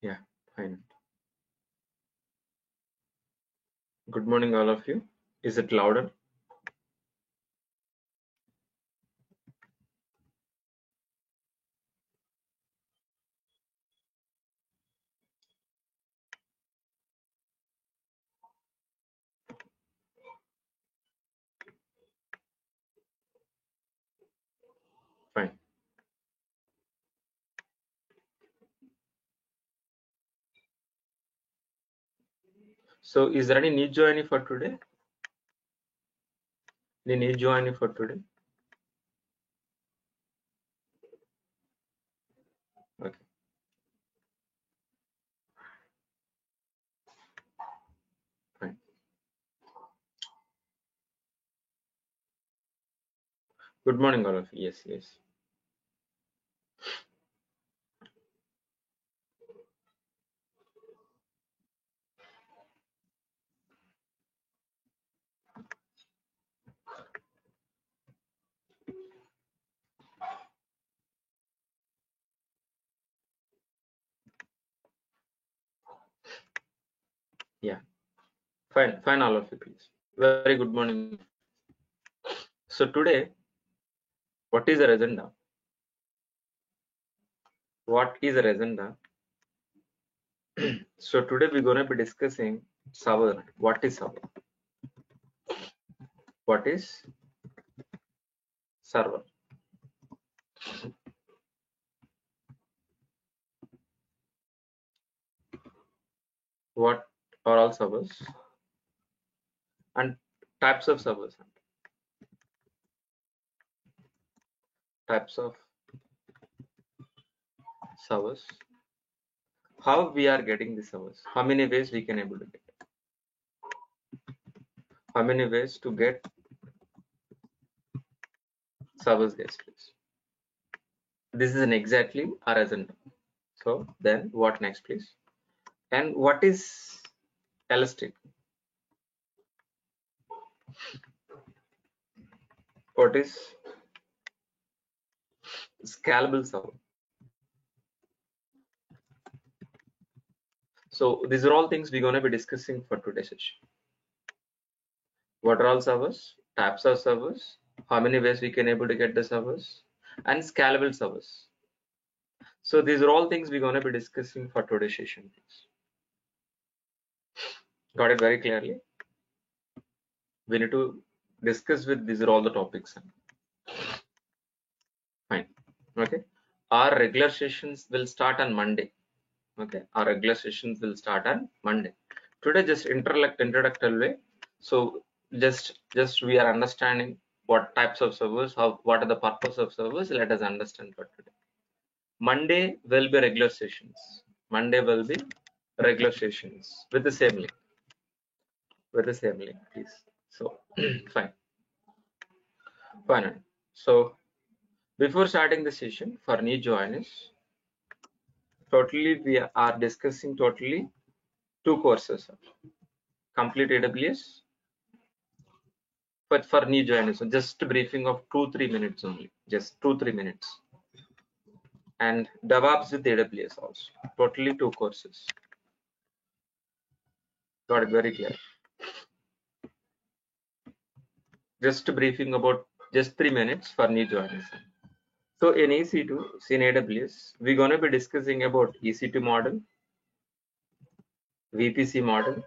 Yeah, fine. Good morning, all of you. Is it louder? Fine. So, is there any new joining for today? Any new joining for today? Okay. Fine. Good morning, all of you. Yes, yes. Yeah. Fine. Fine, all of you, please. Very good morning. So, today, what is our agenda? What is our agenda? So, today we're going to be discussing server. What is server? What is server? What are all servers? And types of servers. Types of servers. How we are getting the servers? How many ways we can able to get? How many ways to get servers, guys, please? This is an exactly our agenda. So then what next, please? And what is elastic? What is scalable server? So these are all things we're going to be discussing for today's session. What are all servers? Types of servers? How many ways we can able to get the servers? And scalable servers. So these are all things we're going to be discussing for today's session. Got it very clearly? We need to discuss with these are all the topics. Fine. Okay. Our regular sessions will start on Monday. Okay. Our regular sessions will start on Monday. Today, just introductory way. So just we are understanding what types of servers, what are the purpose of servers. Let us understand for today. Monday will be regular sessions. Monday will be regular sessions with the same link. With the same link, please. So fine. Fine. So before starting the session for new joiners, totally we are discussing totally two courses: complete AWS, but for new joiners, so just a briefing of 2-3 minutes only, just 2-3 minutes, and DevOps with AWS also, totally two courses. Got it very clear? Just a briefing about just 3 minutes for new joiners. So in EC2, in AWS, we're going to be discussing about EC2 model, VPC model,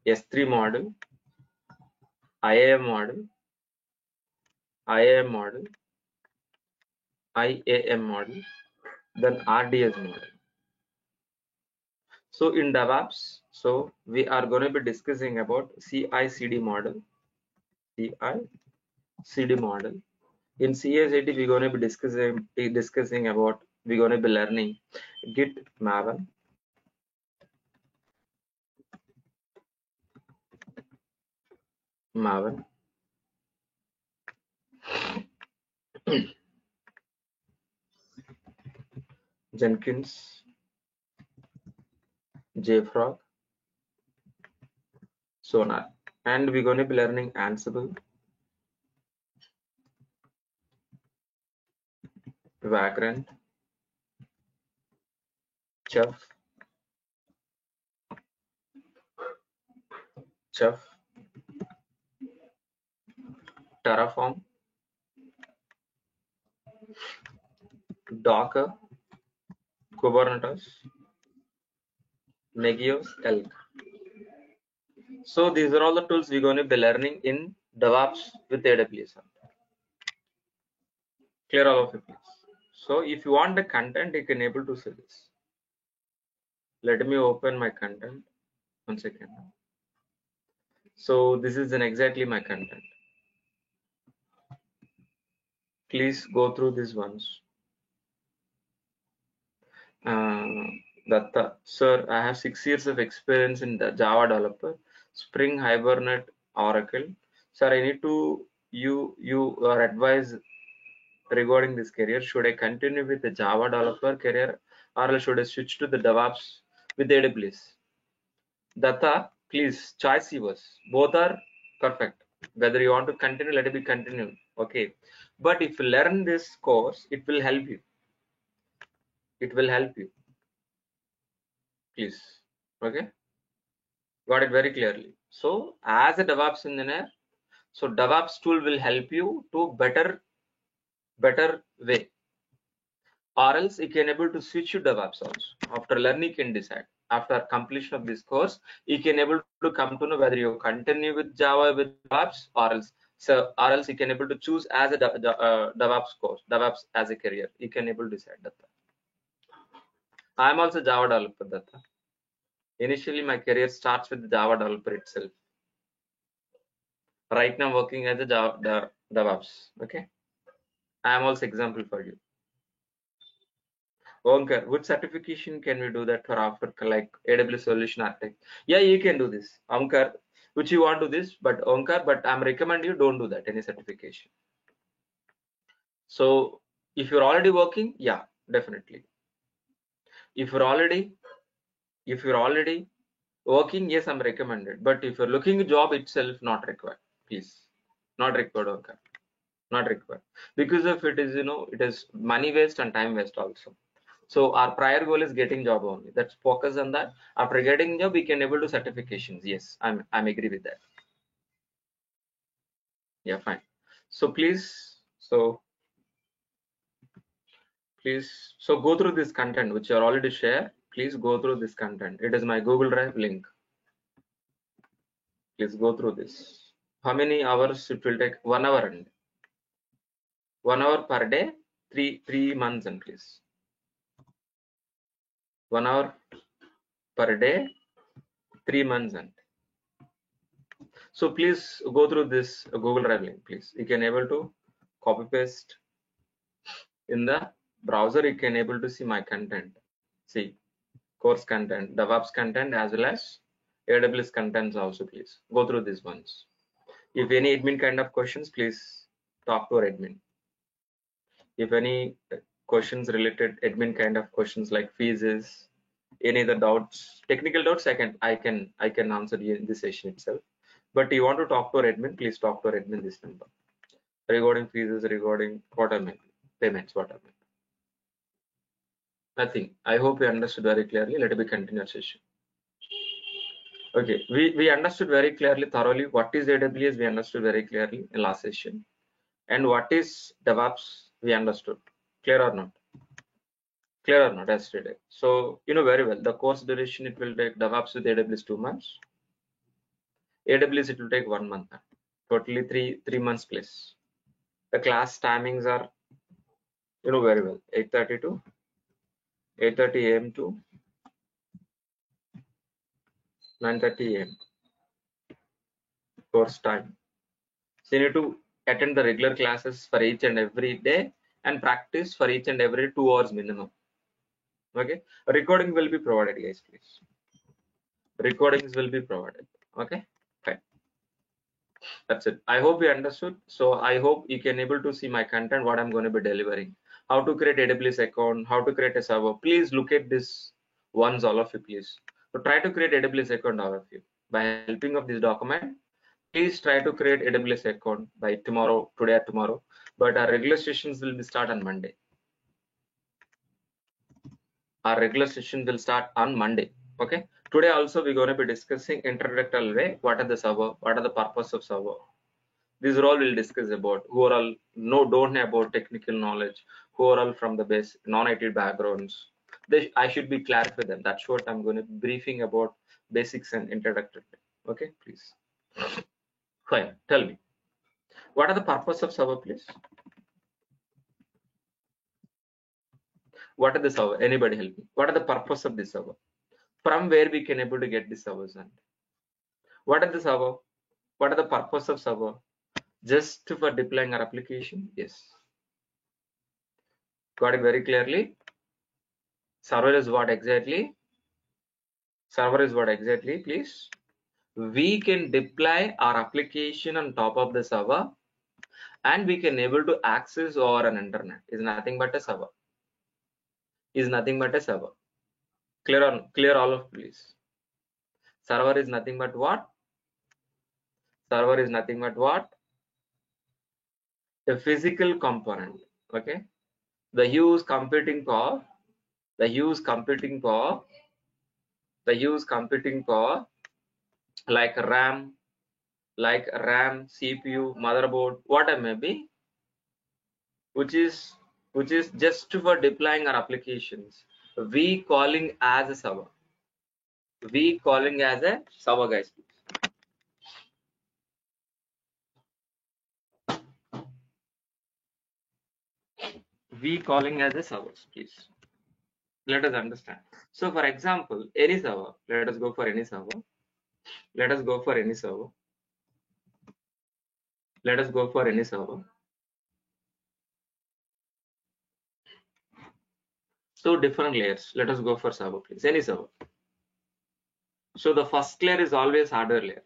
S3 model, IAM model, IAM model, IAM model, then RDS model. So in DevOps, so we are going to be discussing about CI/CD model, CI/CD model. In CI/CD, we're going to be discussing about, we're going to be learning Git, Maven, Jenkins, JFrog, Sonar, and we're going to be learning Ansible, Vagrant, Chef, Chef, Terraform, Docker, Kubernetes, Nagios, Elk. So these are all the tools we're going to be learning in DevOps with AWS. Clear all of it, please. So if you want the content, you can able to see this. Let me open my content. 1 second. So this is exactly my content. Please go through this once. Datta, sir, I have 6 years of experience in the Java developer, Spring, Hibernate, Oracle. Sir, I need to you are advised regarding this career. Should I continue with the Java developer career, or should I switch to the DevOps with AWS? Datta, please choice yours. Both are perfect. Whether you want to continue, let it be continued. Okay. But if you learn this course, it will help you. It will help you. Please. Okay. Got it very clearly. So as a DevOps engineer, so DevOps tool will help you to better way, or else you can able to switch to DevOps also. After learning, you can decide. After completion of this course, you can able to come to know whether you continue with Java with DevOps, or else you can able to choose as a DevOps course, DevOps as a career. You can able to decide that. I am also Java developer. That initially my career starts with Java developer itself. Right now working as a Java DevOps. Okay, I am also example for you. Onkar, which certification can we do that for after like AWS Solution Architect? Yeah, you can do this. Onkar, which you want to do this, but Onkar, but I'm recommend you don't do that any certification. So if you're already working, yeah, definitely. If you're already working, yes, I'm recommended. But if you're looking a job itself, not required. Please, not required, Onkar. Not required, because if it is, it is money waste and time waste also. So our prior goal is getting job only. Let's focus on that. After getting job, we can able to certifications. Yes, I'm agree with that. Yeah, fine. So please, so go through this content which you are already share. Please go through this content. It is my Google Drive link. Please go through this. How many hours it will take? 1 hour and 1 hour per day, three months and please. 1 hour per day, 3 months and. So please go through this Google Drive link, please. You can able to copy paste in the browser. You can able to see my content. See course content, DevOps content, as well as AWS contents also. Please go through these ones. If any admin kind of questions, please talk to our admin. If any questions related admin kind of questions like fees is any other doubts, technical doubts, I can answer you in this session itself. But you want to talk to our admin, please talk to our admin this number regarding fees, regarding what I meant, payments, what I meant. Nothing. I hope you understood very clearly. Let me continue session. Okay, we understood very clearly, thoroughly what is AWS. We understood very clearly in last session, and what is DevOps. We understood. Clear or not? Clear or not? Yesterday. So you know very well the course duration. It will take DevOps with AWS 2 months. AWS it will take 1 month. Totally three months plus. The class timings are very well 8:30 to 8:30 a.m. to 9:30 a.m. course time. So you need to attend the regular classes for each and every day and practice for each and every 2 hours minimum. Okay, a recording will be provided, guys. Please, recordings will be provided. Okay, fine. That's it. I hope you understood. So I hope you can able to see my content, what I'm going to be delivering, how to create AWS account, how to create a server. Please look at this once, all of you, please. So try to create AWS account, all of you, by helping of this document. Please try to create AWS account by tomorrow, today or tomorrow. But our regular sessions will be start on Monday. Our regular session will start on Monday. Okay. Today also we're going to be discussing introductory way. What are the server? What are the purpose of server? These are all we'll discuss about. Who are all don't know about technical knowledge. Who are all from the base non-IT backgrounds. I should be clarify them. That's what I'm going to be briefing about basics and introductory. Okay, please. Fine. Tell me. What are the purpose of server, please? What are the server? Anybody help me? What are the purpose of this server? From where we can able to get the servers and what are the server? What are the purpose of server? Just for deploying our application? Yes. Got it very clearly. Server is what exactly? Server is what exactly, please? We can deploy our application on top of the server and we can able to access over an internet. Is nothing but a server. Is nothing but a server. Clear all of please. Server is nothing but what? Server is nothing but what? A physical component. Okay. The huge computing power. The huge computing power. The huge computing power like RAM, CPU, motherboard, whatever may be, which is just for deploying our applications. We calling as a server. We calling as a server, guys. We calling as a servers, please. Let us understand. So, for example, any server. Let us go for any server. Let us go for any server. Let us go for any server. So different layers. Let us go for server, please. Any server. So the first layer is always hardware layer.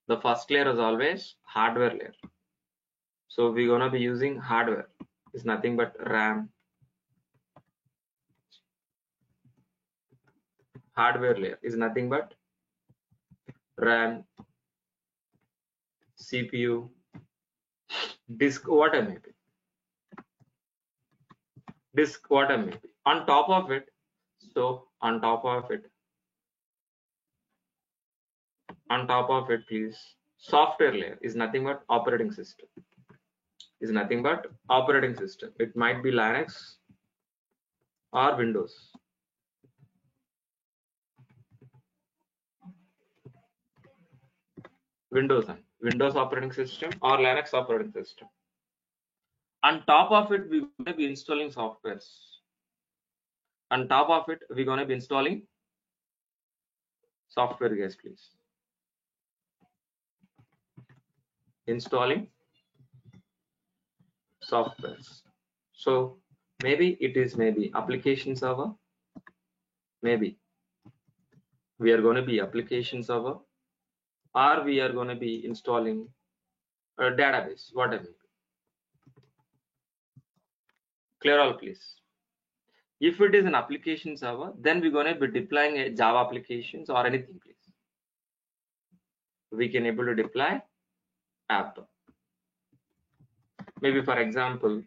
The first layer is always hardware layer. So we're gonna be using hardware. It's nothing but RAM. Hardware layer is nothing but RAM, CPU, disk, whatever may be. Disk, whatever may be. On top of it, so on top of it, please, software layer is nothing but operating system. Is nothing but operating system. It might be Linux or Windows. Windows operating system or Linux operating system. On top of it, we're going to be installing softwares. On top of it, we're going to be installing software, guys, please. Installing softwares. So maybe it is application server. Maybe we are going to be application server, or we are going to be installing a database, whatever. Clear all, please. If it is an application server, then we're going to be deploying a Java applications or anything, please. We can able to deploy app. Maybe for example,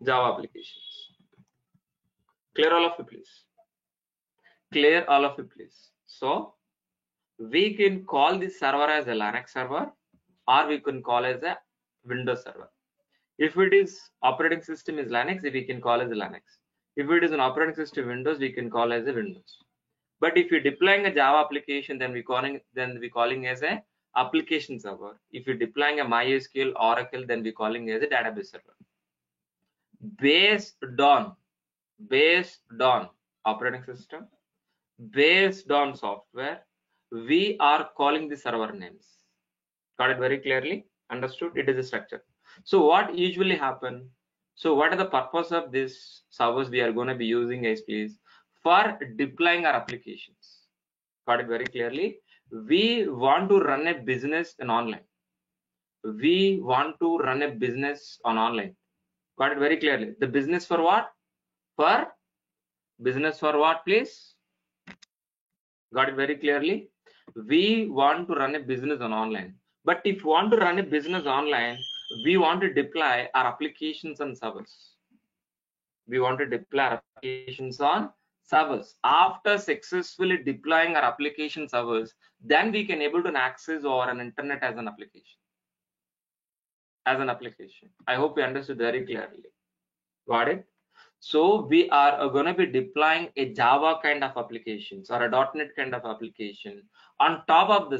Java applications. Clear all of it, please. Clear all of it, please. So we can call this server as a Linux server, or we can call as a Windows server. If it is operating system is Linux, we can call as a Linux. If it is an operating system Windows, we can call as a Windows. But if you're deploying a Java application, then we calling as a application server. If you're deploying a MySQL, Oracle, then we calling as a database server. Based on operating system, based on software, we are calling the server names. Got it very clearly? Understood? It is a structure. So what usually happen? So what are the purpose of this servers we are going to be using, guys, please? For deploying our applications. Got it very clearly? We want to run a business in online. We want to run a business on online. Got it very clearly? The business for what? For business for what, please? Got it very clearly? We want to run a business on online. But if we want to run a business online, we want to deploy our applications on servers. We want to deploy our applications on servers. After successfully deploying our application servers, then we can able to access over an internet as an application. I hope you understood very clearly. Got it? So we are going to be deploying a Java kind of applications or a .NET kind of application on top of the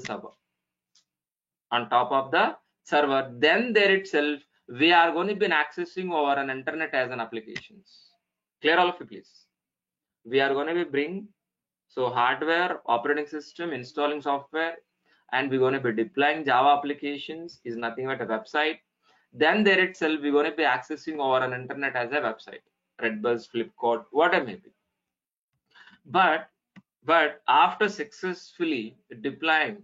server. Then there itself we are going to be accessing over an internet as an applications. Clear all of you, please? We are going to be bring hardware, operating system, installing software, and we're going to be deploying Java applications is nothing but a website. Then there itself we're going to be accessing over an internet as a website, Redbus, Flipkart, whatever may be. But after successfully deploying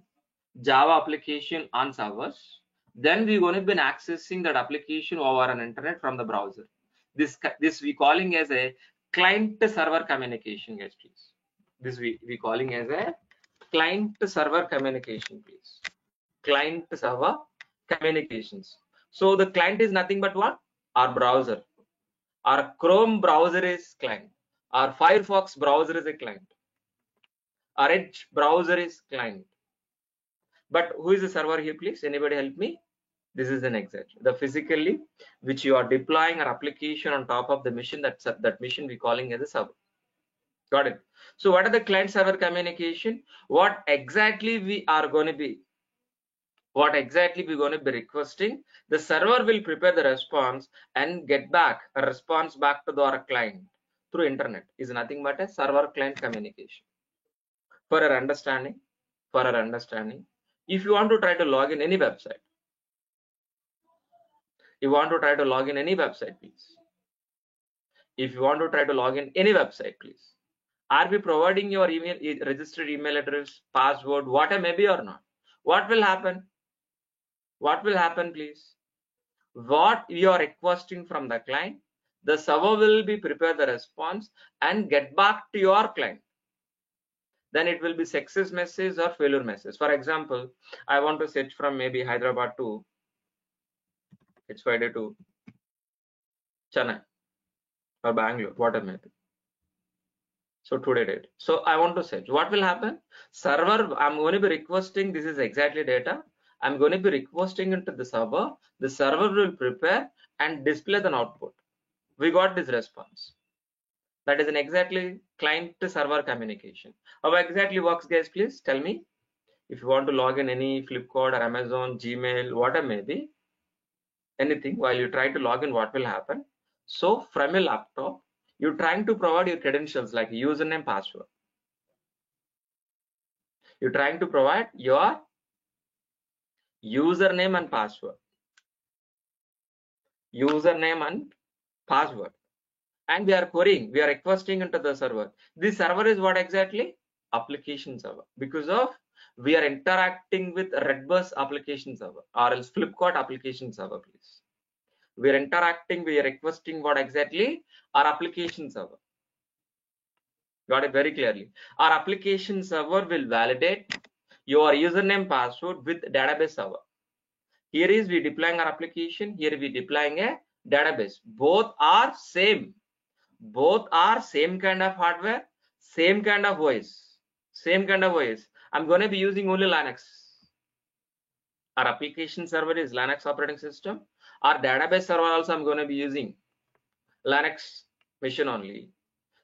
Java application on servers, then we're going to be accessing that application over an internet from the browser. This we calling as a client server communication, guys, please. This we calling as a client server communication, please. Client server communications. So the client is nothing but what? Our browser. Our Chrome browser is client. Our Firefox browser is a client. Our Edge browser is client. But who is the server here, please? Anybody help me? This is an example. The physically which you are deploying an application on top of the machine, that machine we calling as a server. Got it? So what are the client server communication? What exactly we are going to be requesting? The server will prepare the response and get back a response back to our client through internet. Is nothing but a server client communication. For our understanding, if you want to try to log in any website, please. If you want to try to log in any website, please. Are we providing your email, registered email address, password, whatever may be or not? What will happen? Please? What you are requesting from the client, the server will be prepare the response and get back to your client. Then it will be success message or failure message. For example, I want to search from maybe Hyderabad to it's Friday to Chennai or Bangalore, whatever may be. So today date. So I want to search. What will happen? Server, I'm going to be requesting, this is exactly data. I'm going to be requesting into the server. The server will prepare and display the output. We got this response. That is an exactly client to server communication. How exactly works, guys? Please tell me. If you want to log in any Flipkart or Amazon, Gmail, whatever may be, anything, while you try to log in, what will happen? So from a laptop, you're trying to provide your credentials like username, password. You're trying to provide your username and password. And we are querying, we are requesting into the server. This server is what exactly? Application server. Because of we are interacting with Redbus application server or else Flipkart application server, please. We are interacting, we are requesting what exactly? Our application server. Got it very clearly. Our application server will validate your username password with database server. Here is we deploying our application, here we deploying a database. Both are same kind of hardware, same kind of voice. I'm going to be using only Linux. Our application server is Linux operating system. Our database server also I'm going to be using Linux machine only.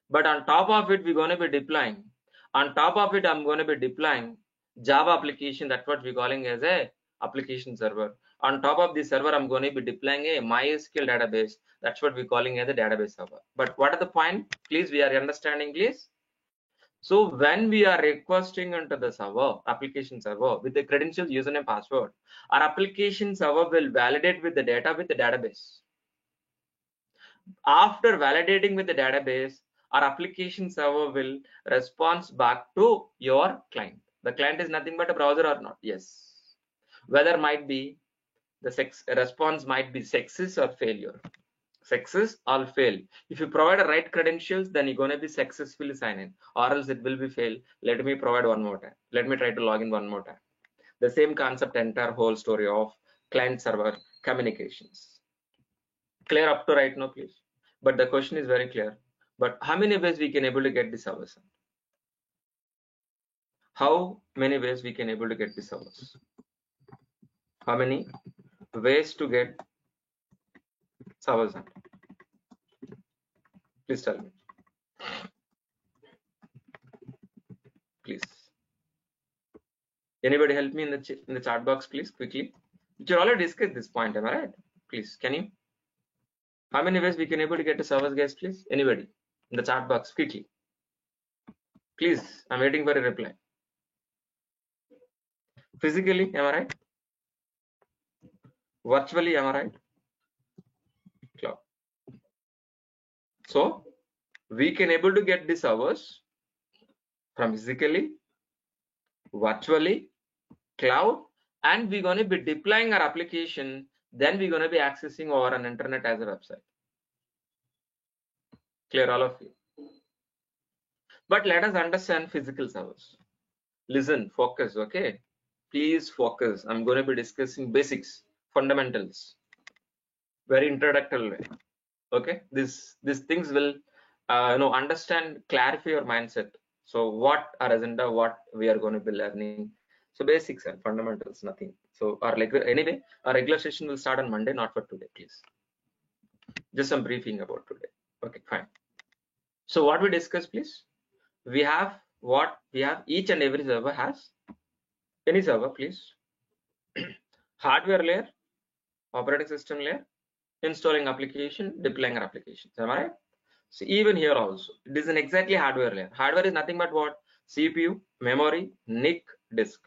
But on top of it, we're going to be deploying. On top of it, I'm going to be deploying Java application. That's what we're calling as a application server. On top of this server, I'm going to be deploying a MySQL database. That's what we're calling as a database server. But what are the point? Please, we are understanding, please. So when we are requesting into the server, application server with the credentials, username, password, our application server will validate with the data with the database. After validating with the database, our application server will respond back to your client. The client is nothing but a browser or not? Yes. Whether might be the response might be success or failure. Success or fail. If you provide the right credentials, then you're going to be successfully sign in, or else it will be fail. Let me provide one more time. Let me try to log in one more time. The same concept, entire whole story of client server communications. Clear up to right now, please? But the question is very clear. But how many ways we can able to get the servers? How many ways we can able to get the servers? How many ways to get servers? Please tell me. Please. Anybody help me in the chat box, please, quickly. We should already discuss this point, am I right? Please, can you? How many ways we can able to get the servers, guys, please? Anybody in the chat box, quickly. Please, I'm waiting for a reply. Physically, am I right? Virtually, am I right? Cloud. So we can able to get the servers from physically, virtually, cloud, and we're going to be deploying our application. Then we're going to be accessing over an internet as a website. Clear, all of you? But let us understand physical servers. Listen, focus, okay? Please focus. I'm going to be discussing basics, fundamentals, very introductory way. Okay, these things will understand, clarify your mindset. So what our agenda, what we are going to be learning. So basics and fundamentals, nothing. So our anyway, our regular session will start on Monday, not for today, please. Just some briefing about today. Okay, fine. So what we discuss, please. We have each and every server has any server, please. Hardware layer, operating system layer, installing application, deploying our applications. Am I right? So even here also, it is an exactly hardware layer. Hardware is nothing but what? CPU, memory, NIC, disk.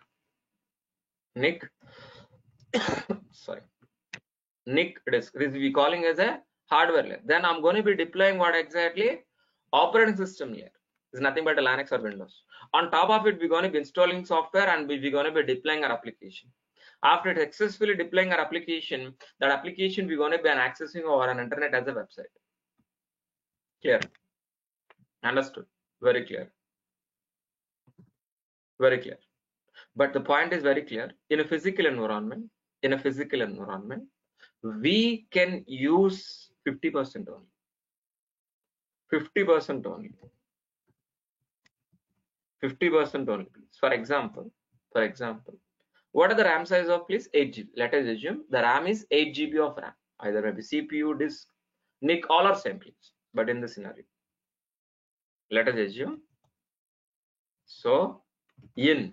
NIC, sorry, NIC disk. This we calling as a hardware layer. Then I'm going to be deploying what exactly? Operating system layer. It's nothing but a Linux or Windows. On top of it, we're going to be installing software and we're going to be deploying our application. After successfully deploying our application, that application we're going to be accessing over an internet as a website. Clear? Understood? Very clear. Very clear. But the point is very clear. In a physical environment, we can use 50% only. 50% only. 50% only, please. For example, what are the RAM size of, please? 8 GB. Let us assume the RAM is 8 GB of RAM. Either maybe CPU, disk, NIC, all are same, please. But in the scenario, let us assume. So in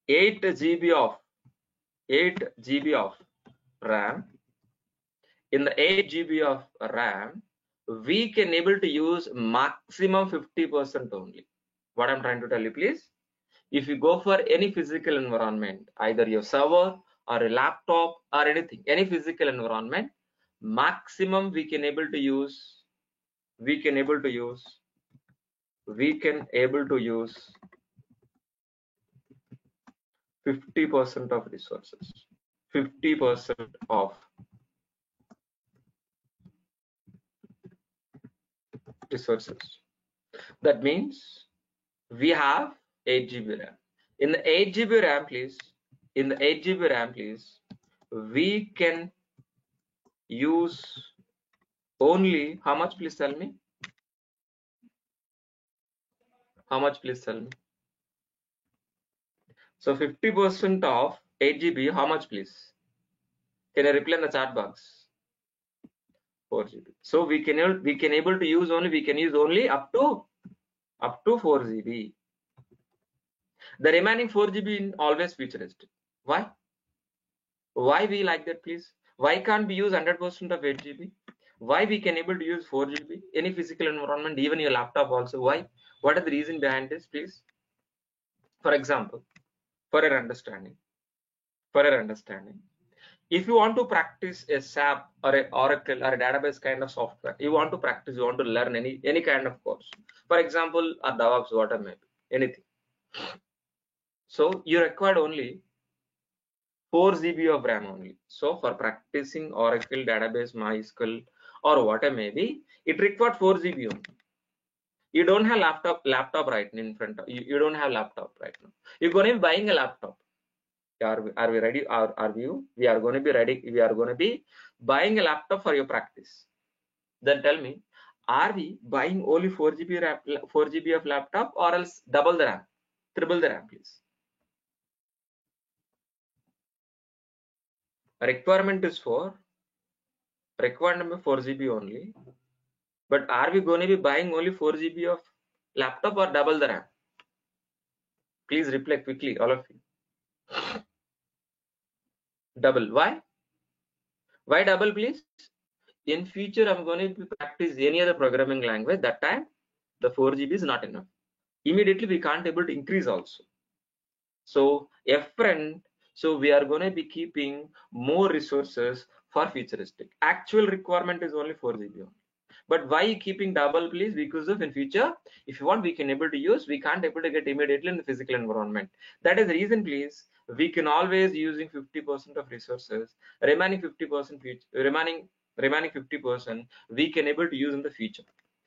8 GB of RAM, in the 8 GB of RAM, we can able to use maximum 50% only. What I'm trying to tell you, please. If you go for any physical environment, either your server or a laptop or anything, any physical environment, maximum we can able to use 50% of resources. 50% of resources. That means we have 8 GB RAM. In the 8 GB RAM, please, we can use only how much? Please tell me. How much? Please tell me. So 50% of 8 GB, how much, please? Can I reply in the chat box? 4 GB. So we can able to use only up to 4 GB. The remaining 4 GB always futuristic. Why? Why we like that, please? Why can't we use 100% of 8 GB? Why we can able to use 4 GB? Any physical environment, even your laptop also. Why? What are the reason behind this, please? For example, for your understanding, if you want to practice a SAP or a Oracle or a database kind of software, you want to learn any kind of course. For example, a DevOps, whatever maybe, anything. So you required only 4 GB of RAM only. So for practicing Oracle, database, MySQL, or whatever maybe, it required 4 GB only. You don't have laptop right in front of you. You don't have laptop right now. You're going to be buying a laptop. Are we ready? We are going to be ready. We are going to be buying a laptop for your practice. Then tell me, are we buying only 4 GB of laptop, or else double the RAM, triple the RAM, please? Requirement is requirement 4 GB only, but are we going to be buying only 4 GB of laptop or double the RAM? Please reply quickly, all of you. Double. Why double, please? In future, I'm going to practice any other programming language. That time, the 4 GB is not enough. Immediately, we can't able to increase also. So, friend, so we are going to be keeping more resources for futuristic. Actual requirement is only 4 GB. But why keeping double, please? Because of in future, if you want, we can able to use, we can't able to get immediately in the physical environment. That is the reason, please. We can always using 50% of resources, remaining 50% remaining 50% we can able to use in the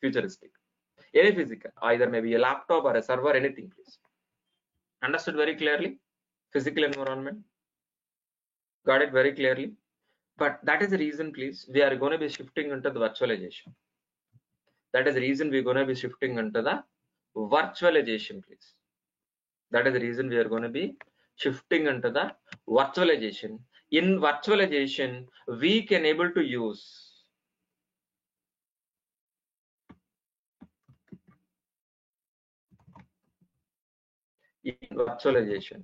futuristic, any physical, either maybe a laptop or a server, anything, please. Understood very clearly? Physical environment, got it very clearly. But that is the reason, please, we are going to be shifting into the virtualization. That is the reason we're going to be shifting into the virtualization, please. That is the reason we are going to be shifting into the virtualization. In virtualization, we can able to use in virtualization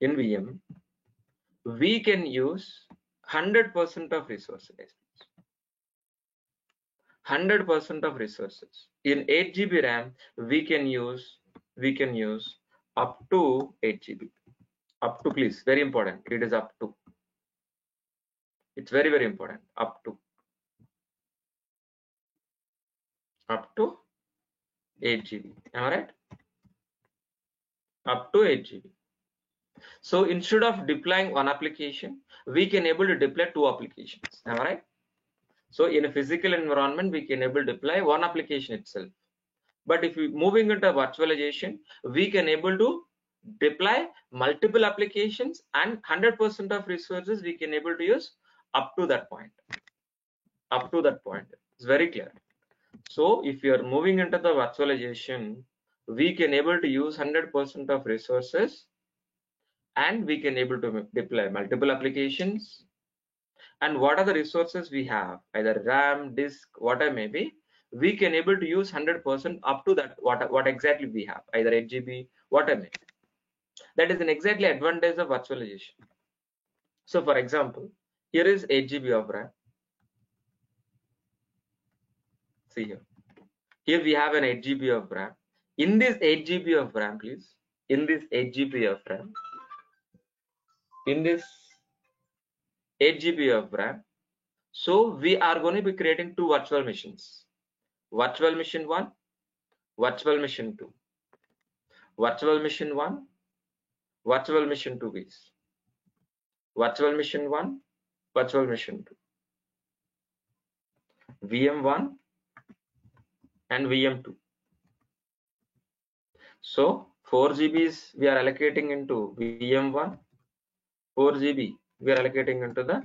in VM, we can use 100% of resources. 100% of resources. In 8 GB RAM, we can use up to 8 GB. Up to, please, very important. It is up to. It's very, very important. Up to 8 GB. Am I right? Up to 8 GB. So instead of deploying one application, we can able to deploy 2 applications. Am I right? So in a physical environment, we can able to deploy one application itself. But if we moving into virtualization, we can able to deploy multiple applications, and 100% of resources we can able to use up to that point. Up to that point, it's very clear. So if you are moving into the virtualization, we can able to use 100% of resources, and we can able to deploy multiple applications. And what are the resources we have? Either RAM, disk, whatever may be, we can able to use 100% up to that what exactly we have, either 8 GB, whatever may be. That is an exactly advantage of virtualization. So for example, here is 8 GB of RAM. See here. Here we have an 8 GB of RAM. In this 8 GB of RAM, please, in this 8 GB of RAM, in this 8 GB of RAM, so we are going to be creating 2 virtual machines. Virtual machine 1, virtual machine 2. Virtual machine 1, virtual machine 2 is. Virtual machine 1, virtual machine 2. VM1 and VM2. So 4 GBs we are allocating into VM1, 4 GB we are allocating into the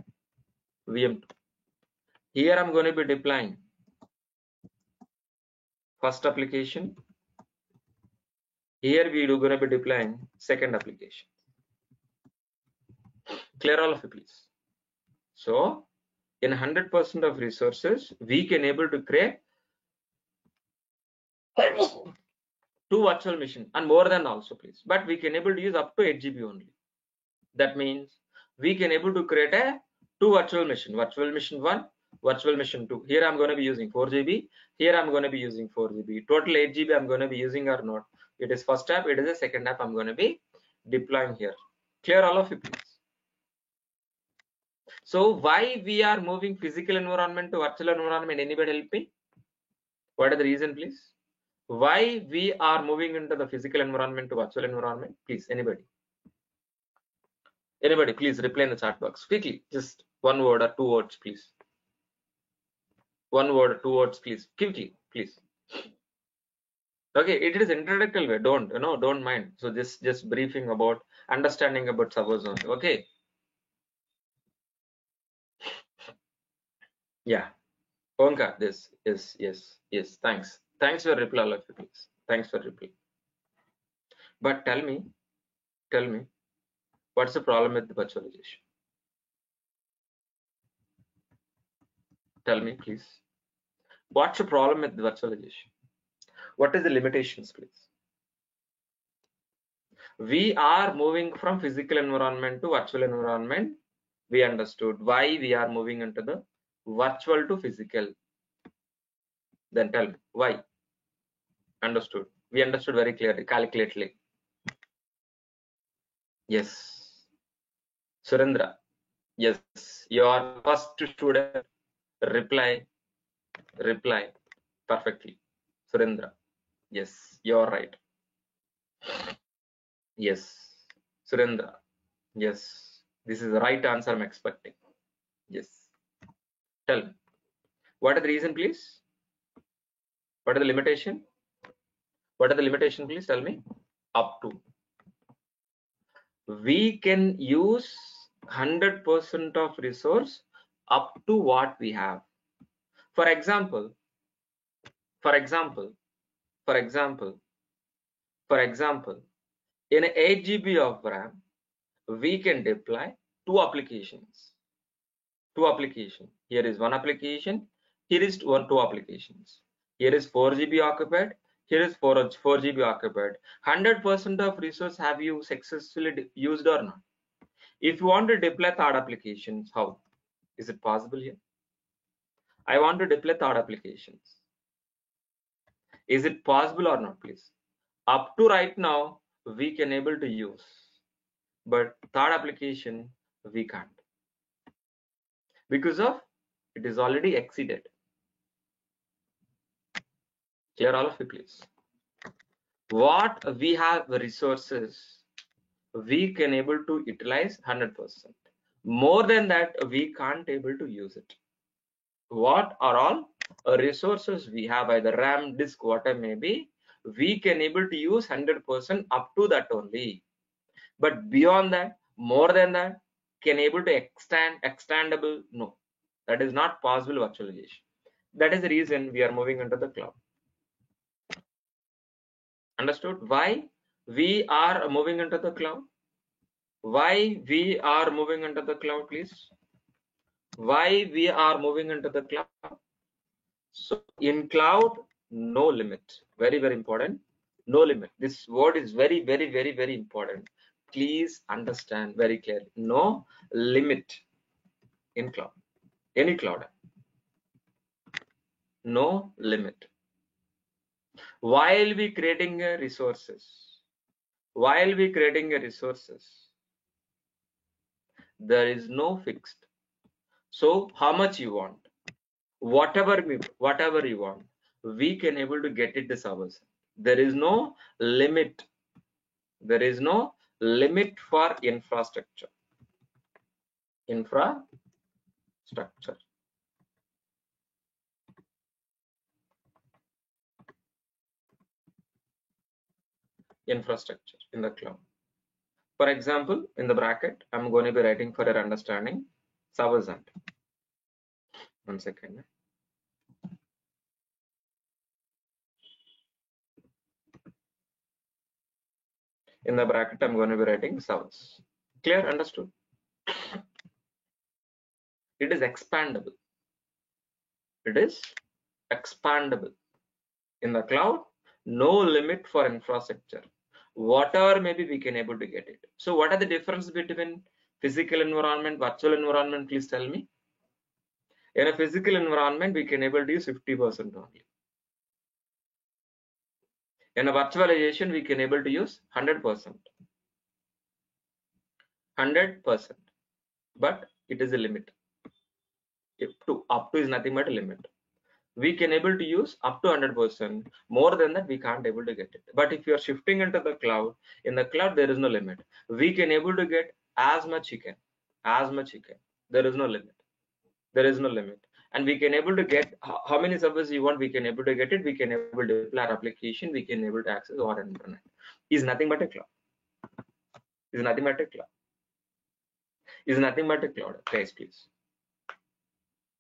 VM2. Here I'm going to be deploying first application. Here we are going to be deploying second application. Clear all of you, please. So in 100% of resources, we can able to create 2 virtual machines, and more than also, please. But we can able to use up to 8 GB only. That means we can able to create a 2 virtual machine. Virtual machine 1, virtual machine 2. Here I'm going to be using 4 GB. Here I'm going to be using 4 GB. Total 8 GB I'm going to be using or not. It is first app. It is the second app I'm going to be deploying here. Clear all of you, please. So why we are moving physical environment to virtual environment? Anybody help me? What are the reason, please? Why we are moving into the physical environment to virtual environment? Please, anybody? Anybody, please reply in the chat box quickly. Just 1 word or 2 words, please. 1 word or 2 words, please. Quickly, please. Okay, it is introductory way. Don't mind. So just briefing about understanding about servers only. Okay. Yeah. Omkar, this, yes. Thanks for reply, all of you, please. Thanks for reply. But tell me, what's the problem with the virtualization? Tell me, please. What's the problem with the virtualization? What is the limitations, please? We are moving from physical environment to virtual environment. We understood why we are moving into the virtual to physical. Then tell me why. Understood. We understood very clearly, calculatedly. Yes. Surendra. Yes. Your first student reply perfectly. Surendra. Yes. You're right. Yes. Surendra. Yes. This is the right answer I'm expecting. Yes. Tell me. What are the reason, please? What are the limitation? What are the limitation, please tell me? Up to. We can use 100% of resource up to what we have. For example, in 8 GB of RAM, we can deploy two applications. Here is one application. Here is two applications. Here is 4 GB occupied. Here is 4 GB occupied. 100% of resource have you successfully used or not? If you want to deploy third applications, how is it possible here? I want to deploy third applications. Is it possible or not, please? Up to right now, we can able to use, but third application we can't because of it is already exceeded. Clear all of you, please? What we have resources, we can able to utilize 100%. More than that, we can't able to use it. What are all resources we have, either RAM, disk, whatever may be, we can able to use 100% up to that only. But beyond that, more than that, can able to extendable? No, that is not possible virtualization. That is the reason we are moving into the cloud. Understood? Why we are moving into the cloud? Why we are moving into the cloud, please? Why we are moving into the cloud? So in cloud, no limit. Very, very important. No limit. This word is very, very, very, very important. Please understand very clearly. No limit in cloud. Any cloud. No limit. While we creating resources, there is no fixed. So how much you want? Whatever you want, we can able to get it this hours. There is no limit. There is no limit for infrastructure. Infrastructure in the cloud. For example, in the bracket, I'm going to be writing for your understanding servers and 1 second. In the bracket, I'm going to be writing servers. Clear? Understood? It is expandable. It is expandable. In the cloud, no limit for infrastructure. Whatever maybe we can able to get it. So what are the difference between physical environment, virtual environment? Please tell me. In a physical environment, we can able to use 50% only. In a virtualization, we can able to use 100%. 100%. But it is a limit. Up to is nothing but a limit. We can able to use up to 100%. More than that, we can't able to get it. But if you are shifting into the cloud, in the cloud there is no limit. We can able to get as much you can. There is no limit. And we can able to get how many servers you want. We can able to get it. We can able to deploy our application. We can able to access our internet. Is nothing but a cloud. Is nothing but a cloud. Guys, please.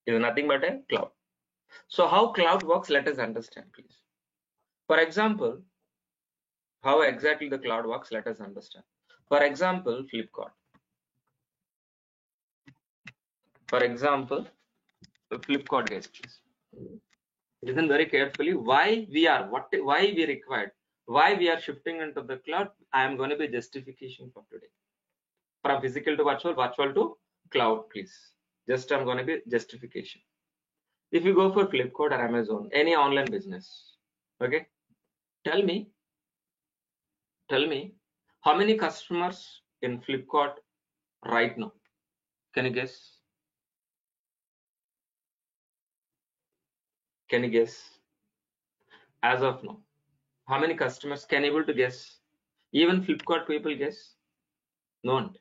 Is nothing but a cloud. So how cloud works, let us understand, please. For example, how exactly the cloud works, let us understand. For example, Flipkart. For example, Flipkart, guys, please. Listen very carefully. Why we are, why we required, why we are shifting into the cloud. I am going to be justification for today. From physical to virtual, virtual to cloud, please. Just I'm going to be justification. If you go for Flipkart or Amazon, any online business, okay, tell me how many customers in Flipkart right now? Can you guess? Can you guess? As of now, how many customers can able to guess? Even Flipkart people guess? No.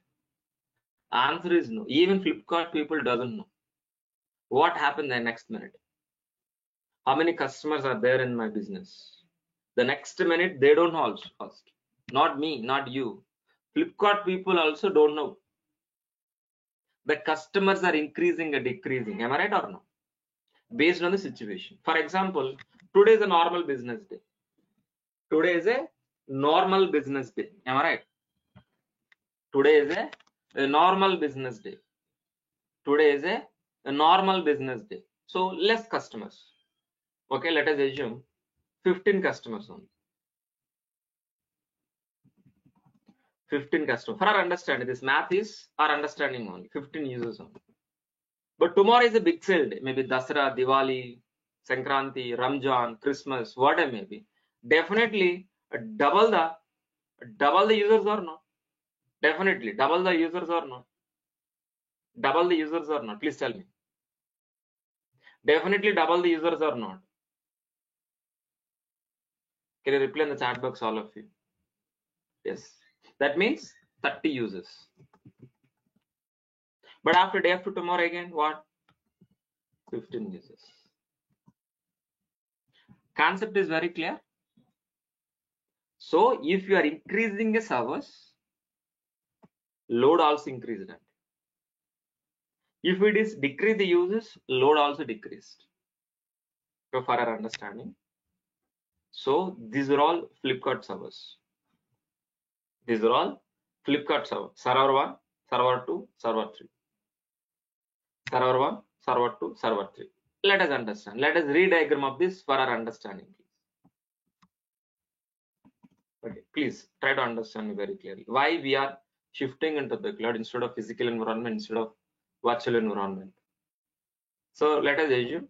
Answer is no. Even Flipkart people doesn't know. What happened the next minute? How many customers are there in my business? The next minute they don't know also first. Not me, not you. Flipkart people also don't know. The customers are increasing or decreasing. Am I right or no? Based on the situation. For example, today is a normal business day. Today is a normal business day. Am I right? Today is a normal business day. Today is a normal business day. So less customers. Okay, let us assume 15 customers only. 15 customers. For our understanding, this math is our understanding only. 15 users only. But tomorrow is a big sale day. Maybe Dasara, Diwali, Sankranti, Ramjan, Christmas, whatever may be. Definitely double the users or not? Definitely double the users or not? Double the users or not? Please tell me. Definitely double the users or not? Can you reply in the chat box, all of you? Yes. That means 30 users. But after day after tomorrow again, what? 15 users. Concept is very clear. So if you are increasing the servers, load also increased. If it is decrease the users, load also decreased. So for our understanding. So these are all Flipkart servers. These are all Flipkart servers. Server 1, server 2, server 3. Server 1, server 2, server 3. Let us understand. Let us re-diagram of this for our understanding. Okay, please try to understand me very clearly. Why we are shifting into the cloud instead of physical environment, instead of virtual environment. So let us assume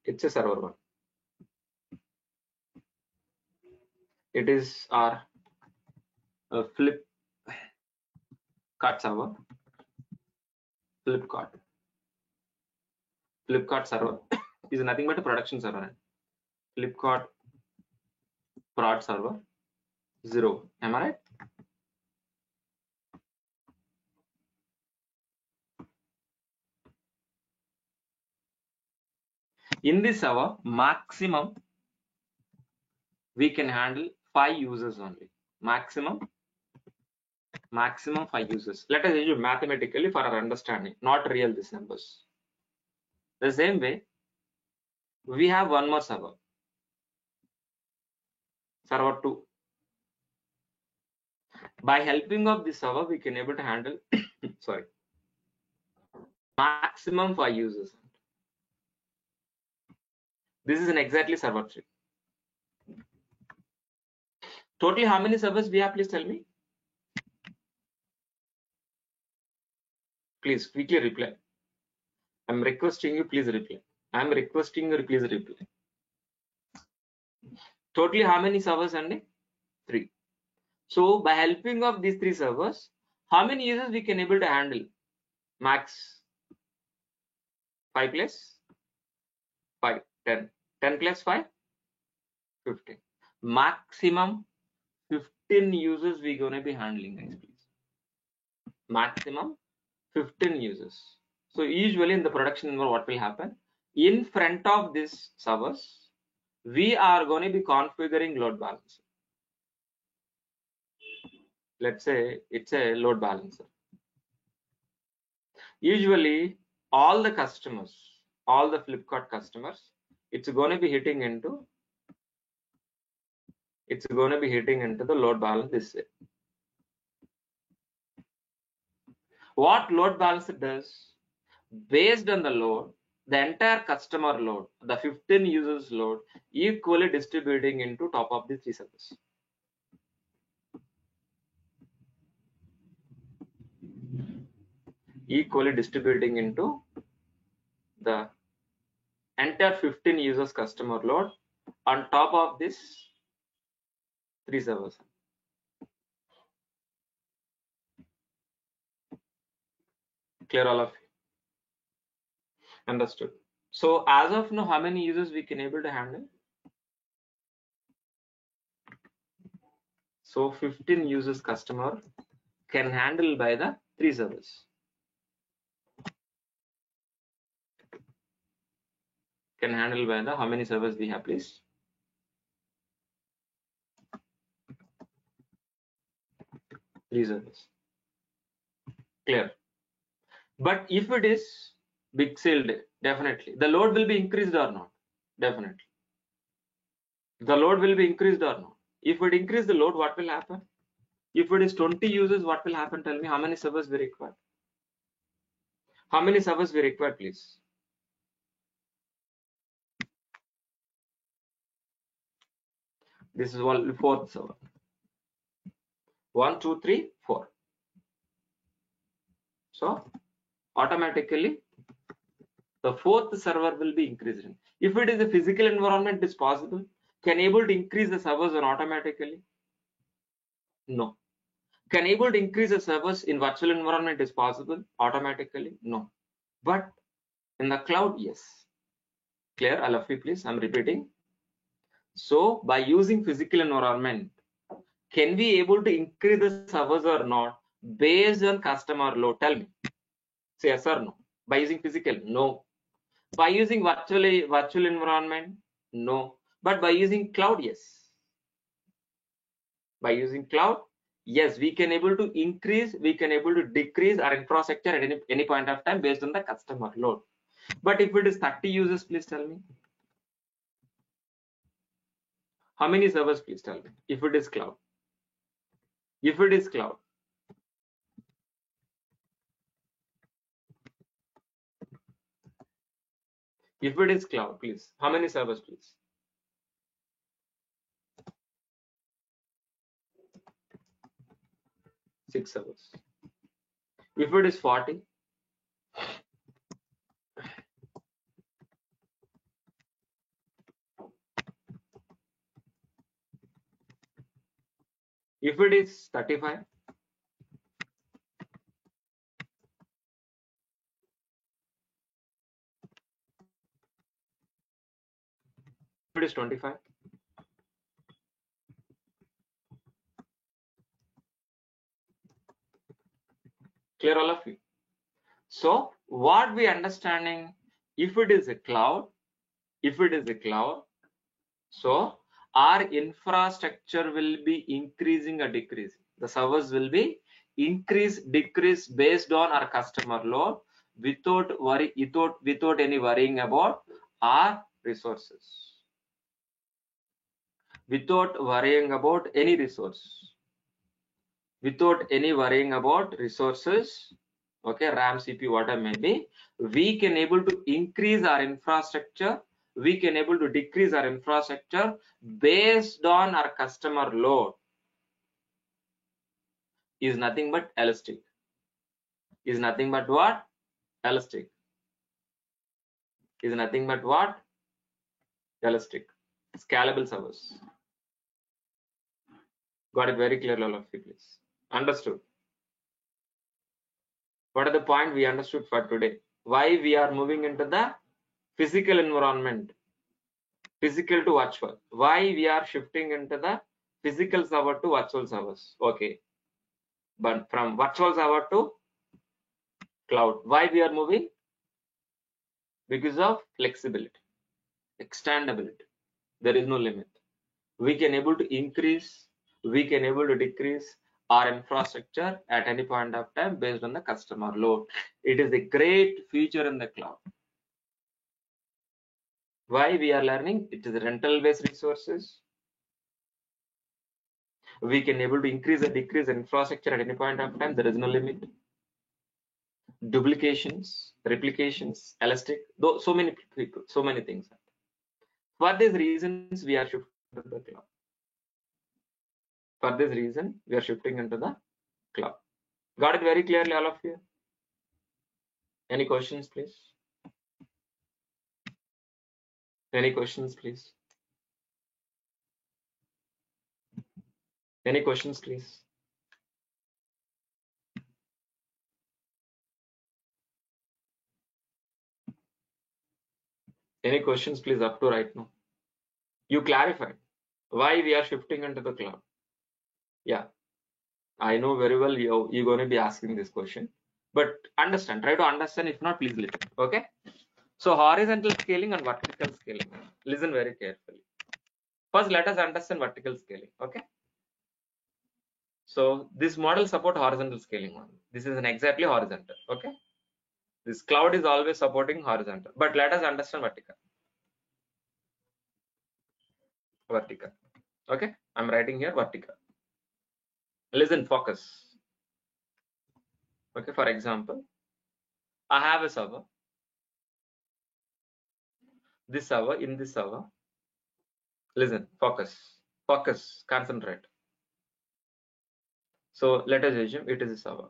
it's a server 1. It is our Flipkart server. Flipkart server is nothing but a production server. Flipkart prod server 0. Am I right? In this server, maximum we can handle 5 users only. Maximum 5 users. Let us assume mathematically for our understanding, not real these numbers. The same way, we have one more server. Server 2. By helping of this server, we can able to handle sorry, maximum 5 users. This is an exactly server 3. Totally how many servers we have? Please tell me. Please quickly reply. I'm requesting you, please reply. I'm requesting you, please reply. Totally how many servers, Andy? 3. So by helping of these 3 servers, how many users we can able to handle? Max 5 plus 5, 10. 10 plus 5, 15. Maximum 15 users we're going to be handling, guys, please. Maximum 15 users. So usually in the production, what will happen? In front of this servers, we are going to be configuring load balancer. let's say it's a load balancer. Usually all the customers, all the Flipkart customers, it's going to be hitting into the load balance this way. What load balancer does, based on the load, the entire customer load, the 15 users load, equally distributing into top of the 3 servers. Equally distributing into the entire 15 users customer load on top of this 3 servers. Clear all of you? Understood. So as of now, how many users we can able to handle? So 15 users customer can handle by the 3 servers. Can handle by the, how many servers we have, please? 3 servers. Clear. But if it is big sale day, definitely the load will be increased or not? Definitely. The load will be increased or not? If it increase the load, what will happen? If it is 20 users, what will happen? Tell me how many servers we require. How many servers we require, please? This is only 4th server. 1, 2, 3, 4. So automatically the 4th server will be increased. If it is a physical environment, is possible. Can able to increase the servers on automatically? No. Can able to increase the servers in virtual environment is possible automatically? No. But in the cloud, yes. Clear? All of you, please. I'm repeating. So by using physical environment, can we able to increase the servers or not based on customer load? Tell me. Say yes or no. By using physical, no. By using virtual environment, no. But by using cloud, yes. By using cloud, yes, we can able to increase, we can able to decrease our infrastructure at any point of time based on the customer load. But if it is 30 users, please tell me. How many servers, please tell me, if it is cloud? If it is cloud, if it is cloud, please, how many servers, please? Six servers. If it is 40, if it is 35, if it is 25, clear all of you? So what we understanding, if it is a cloud, so our infrastructure will be increasing or decreasing. The servers will be increase, decrease based on our customer load without any worrying about our resources. Without worrying about any resource. Without any worrying about resources, okay, RAM, CPU, whatever may be, we can able to increase our infrastructure, we can able to decrease our infrastructure based on our customer load. Is nothing but elastic. Is nothing but what? Elastic. Is nothing but what? Elastic. Scalable servers. Got it very clear, all of you, please. Understood. What are the point we understood for today? Why we are moving into the physical environment, physical to virtual? Why we are shifting into the physical server to virtual servers? Okay, but from virtual server to cloud. Why we are moving? Because of flexibility, extendability. There is no limit. We can able to increase, we can able to decrease our infrastructure at any point of time based on the customer load. It is a great feature in the cloud. Why we are learning? It is rental based resources. We can able to increase or decrease infrastructure at any point of time. There is no limit. Duplications, replications, elastic, though so many people, so many things. For these reasons, we are shifting to the cloud. For this reason, we are shifting into the cloud. Got it very clearly, all of you? Any questions, please? Any questions, please? Any questions, please? Any questions, please, up to right now? You clarified why we are shifting into the cloud. Yeah, I know very well you're going to be asking this question, but understand, try to understand. If not, please listen. Okay. So horizontal scaling and vertical scaling. Listen very carefully. First, let us understand vertical scaling. Okay. So this model support horizontal scaling one. This is an exactly horizontal. Okay. This cloud is always supporting horizontal, but let us understand vertical. Vertical. Okay. I'm writing here vertical. Listen, focus. Okay. For example, I have a server. This server, in this server, listen, focus, concentrate. So let us assume it is a server.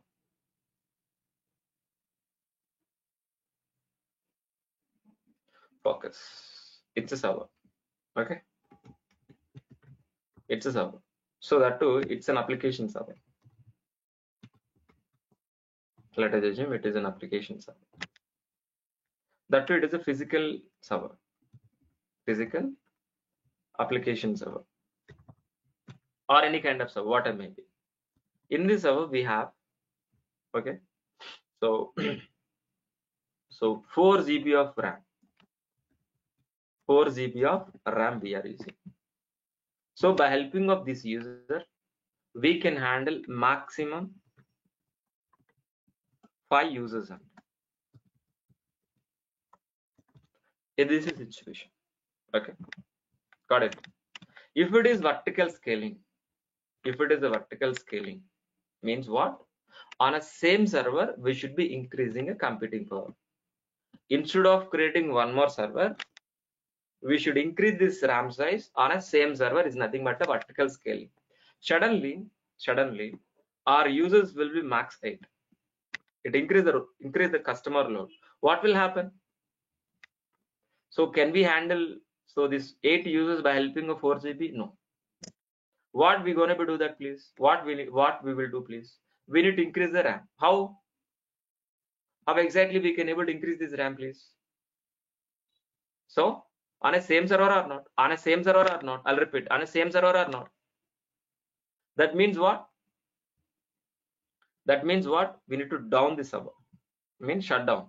Focus. It's a server. Okay. It's a server. So that too, it's an application server. Let us assume it is an application server. That too, it is a physical server. Physical application server. Or any kind of server, whatever may be. In this server, we have, okay, so 4 GB of RAM. 4 GB of RAM we are using. So by helping of this user, we can handle maximum 5 users. In this situation, okay, got it. If it is vertical scaling, if it is a vertical scaling, means what? On a same server, we should be increasing a computing power. Instead of creating one more server, we should increase this RAM size on a same server. Is nothing but a vertical scaling. Suddenly, our users will be max 8. It increase the customer load. What will happen? So can we handle this 8 users by helping of 4 GB? No. What we gonna do that, please? What we will do, please? We need to increase the RAM. How exactly we can able to increase this RAM, please? So on a same server or not? On a same server or not? I'll repeat, on a same server or not? That means what? That means what? We need to down the server. Means shut down.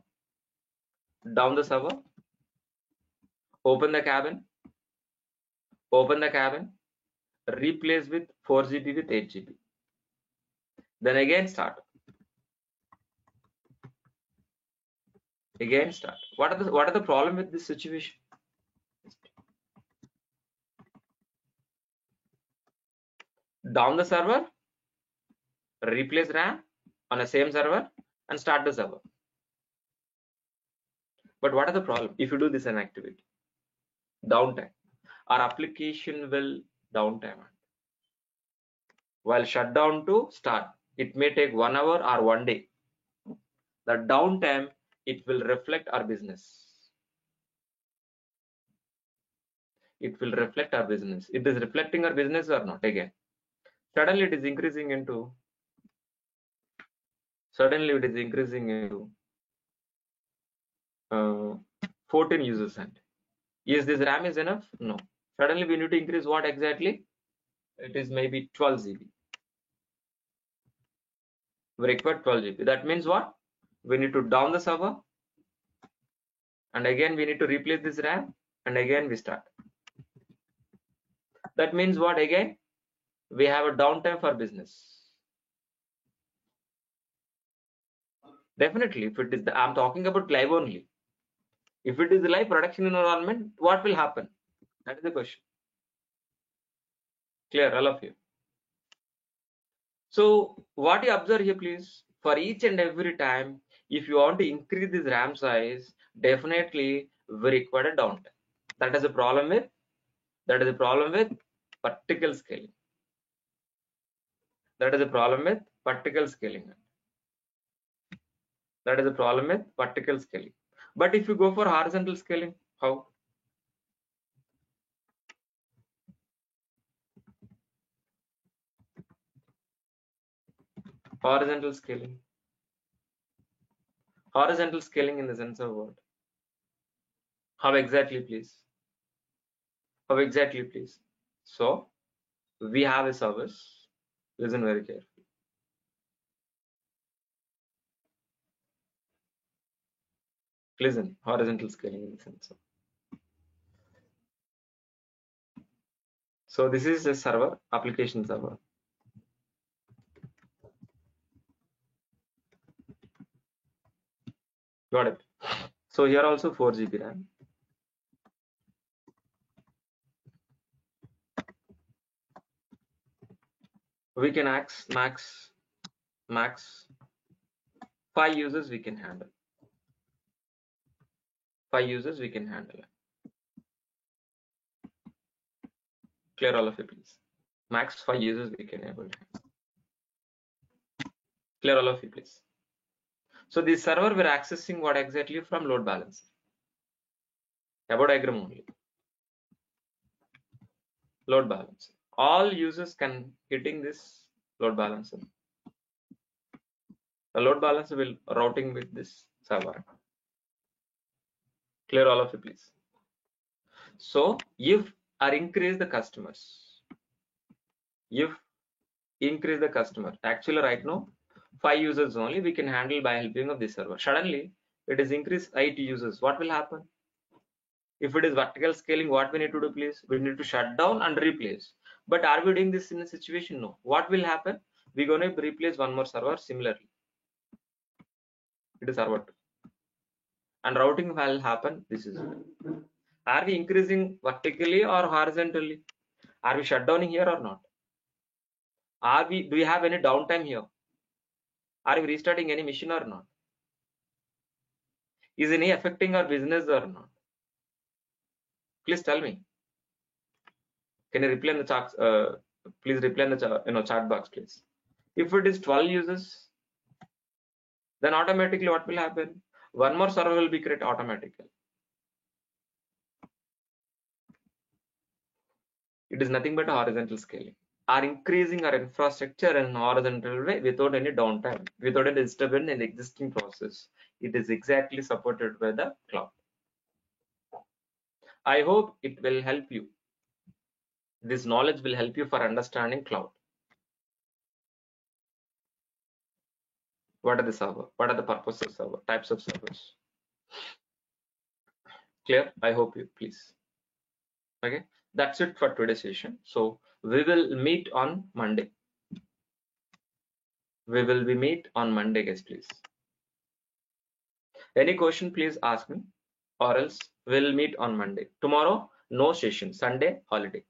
Down the server. Open the cabin. Open the cabin. Replace with 4 GB with 8 GB. Then again start. Again start. What are the problem with this situation? Down the server, replace RAM on the same server, and start the server. But what are the problem if you do this an activity? Downtime. Our application will downtime. While shut down to start, it may take 1 hour or 1 day. The downtime, it will reflect our business. It will reflect our business. It is reflecting our business or not? Again, suddenly it is increasing into 14 users. And is this RAM is enough? No. Suddenly we need to increase what exactly? It is maybe 12 GB. We require 12 GB. That means what? We need to down the server, and again we need to replace this RAM, and again we start. That means what? Again we have a downtime for business. Definitely, if it is I'm talking about live only. If it is the live production environment, what will happen? That is the question. Clear, all of you? So what you observe here, please, for each and every time, if you want to increase this RAM size, definitely we require a downtime. That is a problem with particle scaling. That is a problem with particle scaling. That is a problem with particle scaling. But if you go for horizontal scaling, how? Horizontal scaling. Horizontal scaling in the sense of what? How exactly, please? How exactly, please? So we have a service. Listen very carefully. Listen, horizontal scaling in the sense of. So this is a server, application server. Got it. So here also 4 GB RAM. We can max 5 users we can handle. 5 users we can handle. Clear all of it, please. Max 5 users we can able to handle. Clear all of it, please. So this server we're accessing what exactly from load balancer. About diagram only. Load balancer. All users can hitting this load balancer. The load balancer will routing with this server. Clear all of it, please. So if or increase the customers, if increase the customer, actually right now 5 users only we can handle by helping of this server. Suddenly it is increased 8 users. What will happen? If it is vertical scaling, what we need to do, please? We need to shut down and replace. But are we doing this in a situation? No. What will happen? We're going to replace one more server similarly. It is server 2. And routing will happen. This is it. Are we increasing vertically or horizontally? Are we shut downing here or not? Do we have any downtime here? Are we restarting any machine or not? Is any affecting our business or not? Please tell me. Can you reply in the chat? Please reply in the chat box, please. If it is 12 users, then automatically what will happen? One more server will be created automatically. It is nothing but a horizontal scaling. Are increasing our infrastructure in horizontal way without any downtime, without any disturbance in the existing process. It is exactly supported by the cloud. I hope it will help you. This knowledge will help you for understanding cloud. What are the server? What are the purposes of server? Types of servers? Clear? I hope you, please. Okay, that's it for today's session. So we will meet on Monday. We will be meet on Monday, guys, please. Any question, please ask me, or else we'll meet on Monday. Tomorrow, no session. Sunday, holiday.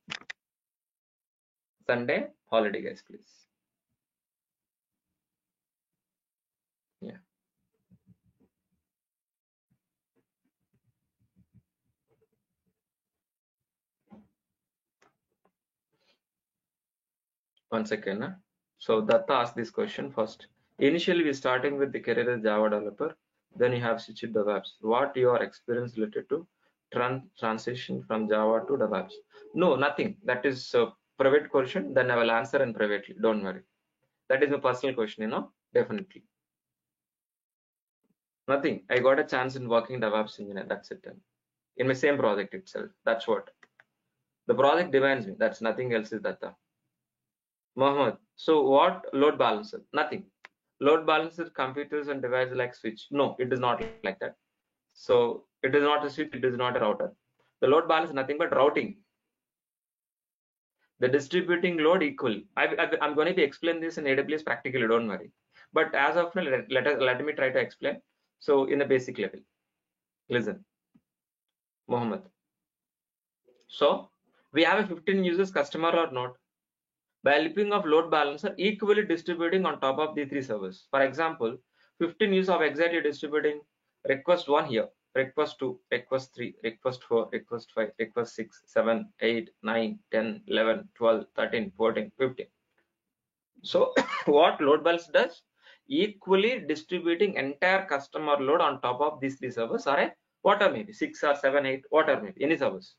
Sunday, holiday, guys, please. Yeah. One second. Huh? So Datta asked this question first. Initially, we're starting with the career as Java developer. Then you have switched DevOps. What your experience related to transition from Java to DevOps? No, nothing. That is a private question. Then I will answer in privately. Don't worry. That is a personal question, you know. Definitely. Nothing. I got a chance in working DevOps engineer. That's it. In my same project itself. That's what. The project demands me. That's nothing else is that. Mohammed. So what load balancer? Nothing. Load balancer computers and devices like switch. No, it is not like that. So it is not a switch. It is not a router. The load balance is nothing but routing. The distributing load equal. I'm going to be explain this in AWS practically. Don't worry. But as of now, let me try to explain. So in the basic level, listen, Mohammed. So we have a 15 users customer or not. By helping of load balancer equally distributing on top of the 3 servers. For example, 15 use of exactly distributing request 1 here, request 2, request 3, request 4, request 5, request 6, 7, 8, 9, 10, 11, 12, 13, 14, 15. So what load balancer does? Equally distributing entire customer load on top of these 3 servers, or a whatever maybe 6 or 7, 8, whatever maybe any servers.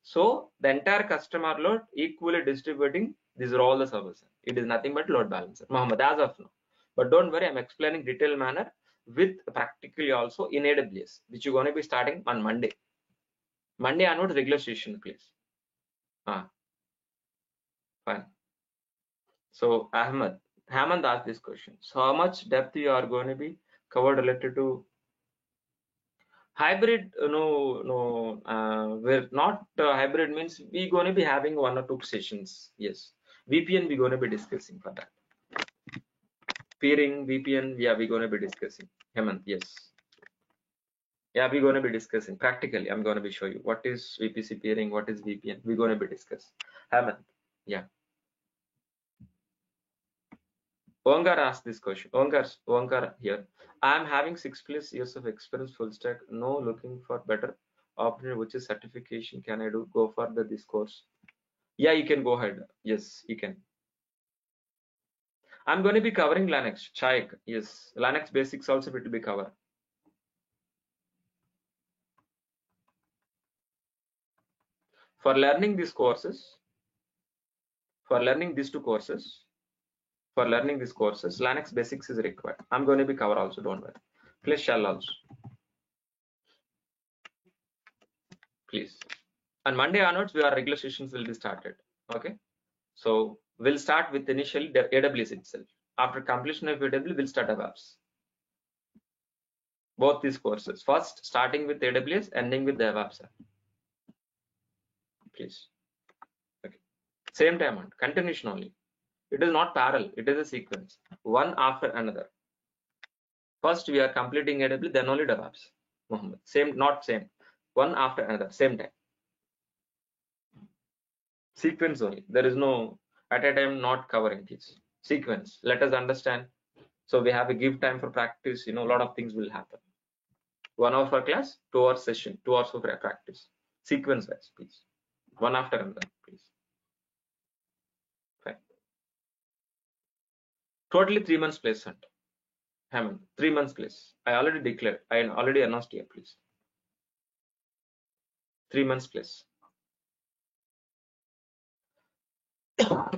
So the entire customer load equally distributing. These are all the servers. It is nothing but load balancer, Mohammed, as of now. But don't worry, I'm explaining detailed manner with practically also in AWS, which you're going to be starting on Monday. Monday onwards, regular session, please. Fine. So Hamad asked this question. So how much depth you are going to be covered related to hybrid? We're not hybrid means we're going to be having 1 or 2 sessions. Yes, VPN we're going to be discussing for that. Peering VPN, yeah, we're going to be discussing. Hemant, yes, yeah, we're going to be discussing practically. I'm going to be show you what is VPC peering, what is VPN. We're going to be discussing. Hemant, yeah. Onkar asked this question. Onkar here. I'm having 6+ years of experience full stack. No, looking for better opportunity, which is certification. Can I do? Go for this course? Yeah, you can go ahead. Yes, you can. I'm going to be covering Linux. Chaik. Yes, Linux basics also will be covered. For learning these courses, for learning these 2 courses, for learning these courses, Linux basics is required. I'm going to be cover also. Don't worry. Please shall also. Please. On Monday onwards, our regular sessions will be started. Okay. So we'll start with initially the AWS itself. After completion of AWS, we'll start DevOps. Both these courses. First, starting with AWS, ending with DevOps. Please. Okay. Same time on continuation only. It is not parallel. It is a sequence. One after another. First, we are completing AWS, then only DevOps. Mohammed. Same, not same. One after another. Same time. Sequence only. There is no at a time not covering this. Sequence. Let us understand. So we have a give time for practice. A lot of things will happen. 1 hour for class, 2 hours session, 2 hours for practice. Sequence wise, please. One after another, please. Fine. Totally 3 months placement. Hammond, 3 months place. I already declared. I already announced here, please. 3 months place.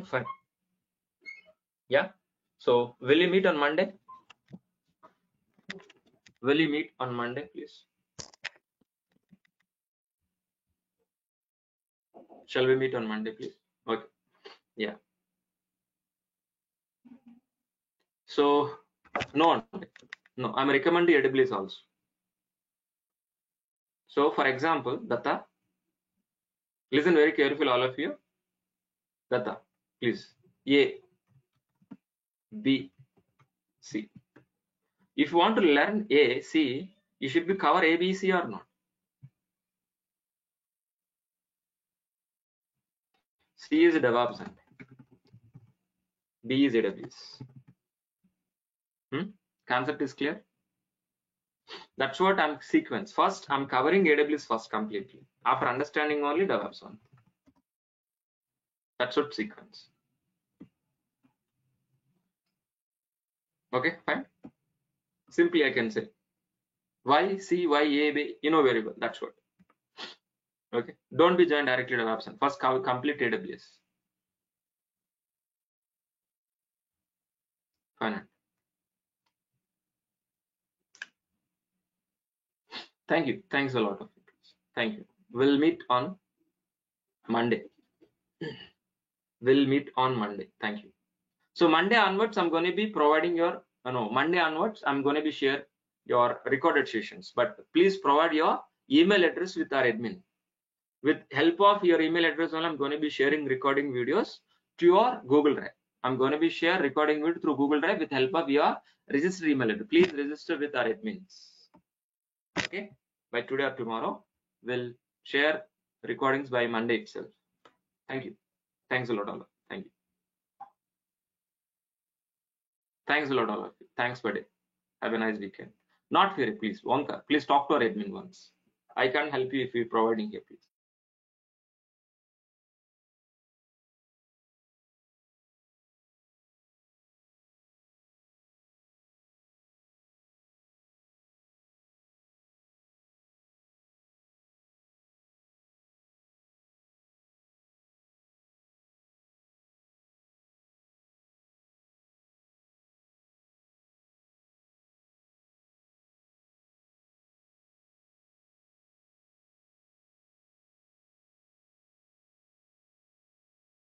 Fine. Yeah. So will you meet on Monday? Will you meet on Monday, please? Shall we meet on Monday, please? Okay. Yeah. So no, I'm recommending AWS also. So for example, Datta, listen very carefully, all of you. Datta, please. A, B, C. If you want to learn A, C, you should be cover A, B, C or not. C is DevOps and B is AWS. Concept is clear? That's what I'm sequence. First, I'm covering AWS first completely. After understanding only DevOps one. That's what sequence. Okay, fine. Simply I can say Y, C, Y, A, B, very well. That's what. Okay. Don't be joined directly DevOps. First complete AWS. Fine. Thank you. Thanks a lot of you. Thank you. We'll meet on Monday. We'll meet on Monday. Thank you. So Monday onwards, I'm going to be providing your, Monday onwards, I'm going to be share your recorded sessions, but please provide your email address with our admin. With help of your email address, I'm going to be sharing recording videos to your Google Drive. I'm going to be share recording it through Google Drive with help of your registered email address. Please register with our admins. Okay, by today or tomorrow, we'll share recordings by Monday itself. Thank you. Thanks a lot, all. Thank you. Thanks a lot, all of you. Thanks, buddy. Have a nice weekend. Not here, please. Wonka, please talk to our admin once. I can't help you if you're providing here, please.